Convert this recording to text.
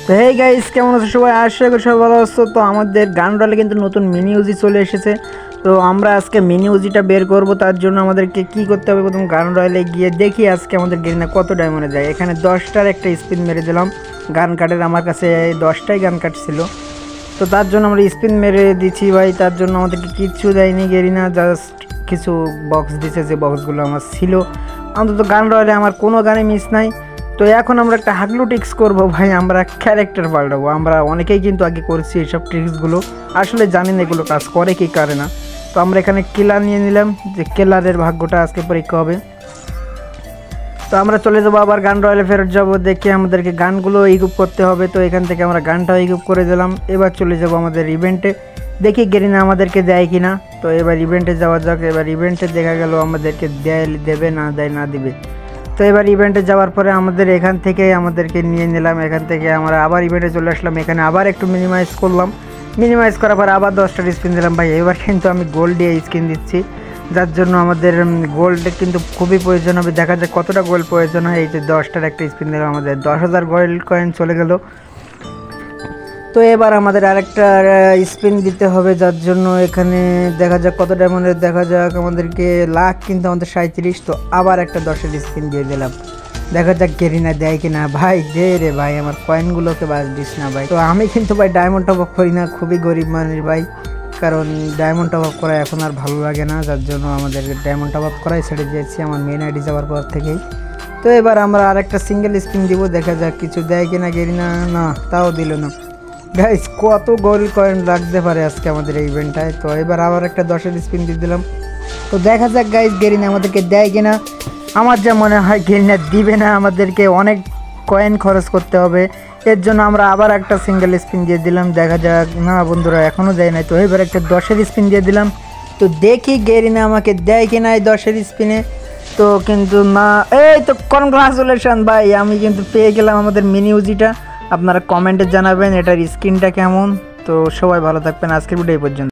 তো hey guys, কেমন আছো সবাই? আশা করি সবাই ভালো আছো। তো আমাদের গান রলে কিন্তু নতুন মিনি ইউজি চলে এসেছে। তো আমরা আজকে মিনি ইউজিটা বের করব। তার জন্য আমাদেরকে কি করতে হবে, প্রথম গান রয়েলে গিয়ে দেখি আজকে আমাদের গেরিনা কত ডায়মন্ডে যায়। এখানে 10টার একটা স্পিন মেরে দিলাম গান কাটের। আমার কাছে 10টাই গান কাট ছিল, তো তার জন্য আমরা স্পিন মেরে দিচ্ছি ভাই। তার জন্য আমাদেরকে কিচ্ছু দেয়নি গেরিনা, জাস্ট কিছু বক্স দিছে, যে বক্সগুলো আমার ছিল। অন্তত গান রয়েলে আমার কোনো গানে মিস নাই। তো এখন আমরা একটা হাগলু ট্রিক্স করবো ভাই, আমরা ক্যারেক্টার পাল্টাবো। আমরা অনেকেই কিন্তু আগে করেছি এইসব ট্রিক্সগুলো, আসলে জানি না এগুলো কাজ করে কি করে না। তো আমরা এখানে কিলার নিয়ে নিলাম, যে কিলারের ভাগ্যটা আজকে পরীক্ষা হবে। তো আমরা চলে যাবো আবার গান রয়েলে ফেরত যাবো, দেখে আমাদেরকে গানগুলো ইকুপ করতে হবে। তো এখান থেকে আমরা গানটাও ইকুপ করে দিলাম। এবার চলে যাব আমাদের ইভেন্টে, দেখি গেরিনা আমাদেরকে দেয় কি না। তো এবার ইভেন্টে যাওয়া যাক। এবার ইভেন্টে দেখা গেল আমাদেরকে দেবে না দেয় না দিবে। তো এবার ইভেন্টে যাওয়ার পরে আমাদের এখান থেকে আমাদেরকে নিয়ে নিলাম। এখান থেকে আমরা আবার ইভেন্টে চলে আসলাম। এখানে আবার একটু মিনিমাইজ করলাম, মিনিমাইজ করার পর আবার 10টা স্কিন দিলাম ভাই। এবার কিন্তু আমি গোল্ড দিয়ে স্কিন দিচ্ছি, যার জন্য আমাদের গোল্ড কিন্তু খুবই প্রয়োজন হবে। দেখা যাক কতটা গোল্ড প্রয়োজন হয়। এই যে 10টার একটা স্পিন দিলাম, আমাদের 10,000 গোল্ড কয়েন চলে গেল। তো এবার আমাদের আরেকটা স্পিন দিতে হবে, যার জন্য এখানে দেখা যাক কত ডায়মন্ডের। দেখা যাক আমাদেরকে লাখ কিন্তু আমাদের 37। তো আবার একটা 10এর স্পিন দিয়ে দিলাম, দেখা যাক গেরিনা দেয় কিনা। ভাই দে রে ভাই, আমার কয়েনগুলোকে বাদ দিস না ভাই। তো আমি কিন্তু ভাই ডায়মন্ড টপ আপ করি না, খুবই গরিব মানুষ ভাই, কারণ ডায়মন্ড টপ আপ করা এখন আর ভালো লাগে না, যার জন্য আমাদের ডায়মন্ড টপ আপ করাই ছেড়ে দিয়েছি আমার মেন আইডি যাওয়ার পর থেকেই। তো এবার আমরা আরেকটা সিঙ্গেল স্পিন দিব, দেখা যাক কিছু দেয় কিনা গেরিনা। না, তাও দিল না। গাইস, কত গোল্ড কয়েন লাগতে পারে আজকে আমাদের এই ইভেন্টটায়। তো এবার আবার একটা 10এর স্পিন দিয়ে দিলাম। তো দেখা যাক গাইস গেরিনা আমাদেরকে দেয় কিনা। আমার যা মনে হয় গেরিনা দিবে না, আমাদেরকে অনেক কয়েন খরচ করতে হবে। এর জন্য আমরা আবার একটা সিঙ্গেল স্পিন দিয়ে দিলাম, দেখা যাক। না বন্ধুরা, এখনও দেয় নাই। তো এবার একটা 10এর স্পিন দিয়ে দিলাম। তো দেখি গেরিনা আমাকে দেয় কিনা এই 10এর স্পিনে। তো কিন্তু না। এই তো কনগ্রাচুলেশন ভাই, আমি কিন্তু পেয়ে গেলাম আমাদের মিনি ইউজিটা। আপনারা কমেন্টে জানাবেন এটার স্ক্রিনটা কেমন। তো সবাই ভালো থাকবেন, আজকের ভিডিও এই পর্যন্ত।